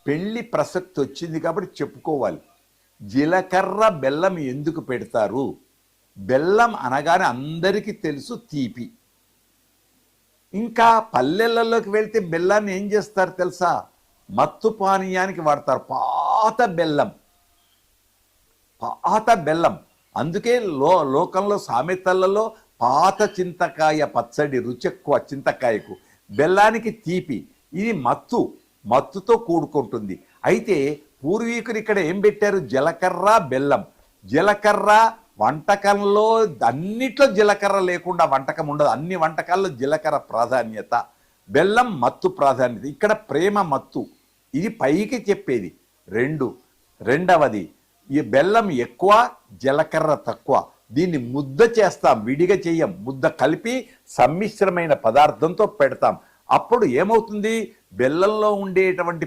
పెళ్లి ప్రసక్తి వచ్చింది కాబట్టి చెప్పుకోవాలి. జీలకర్ర బెల్లం ఎందుకు పెడతారు? బెల్లం అనగానే అందరికీ తెలుసు తీపి. ఇంకా పల్లెలలోకి వెళ్తే బెల్లాన్ని ఏం చేస్తారు తెలుసా? మత్తు పానీయానికి వాడతారు. పాత బెల్లం. అందుకే లోకంలో సామెతలలో పాత చింతకాయ పచ్చడి రుచి ఎక్కువ చింతకాయకు, బెల్లానికి తీపి. ఇది మత్తుతో కూడుకుంటుంది. అయితే పూర్వీకులు ఇక్కడ ఏం పెట్టారు? జీలకర్ర బెల్లం. జీలకర్ర వంటకంలో అన్నిట్లో జీలకర్ర లేకుండా వంటకం ఉండదు. అన్ని వంటకాల్లో జీలకర్ర ప్రాధాన్యత, బెల్లం మత్తు ప్రాధాన్యత. ఇక్కడ ప్రేమ మత్తు, ఇది పైకి చెప్పేది. రెండవది ఈ బెల్లం ఎక్కువ, జీలకర్ర తక్కువ. దీన్ని ముద్ద చేస్తాం, విడిగా చెయ్యం. ముద్ద కలిపి సమ్మిశ్రమైన పదార్థంతో పెడతాం. అప్పుడు ఏమవుతుంది? బెల్లంలో ఉండేటువంటి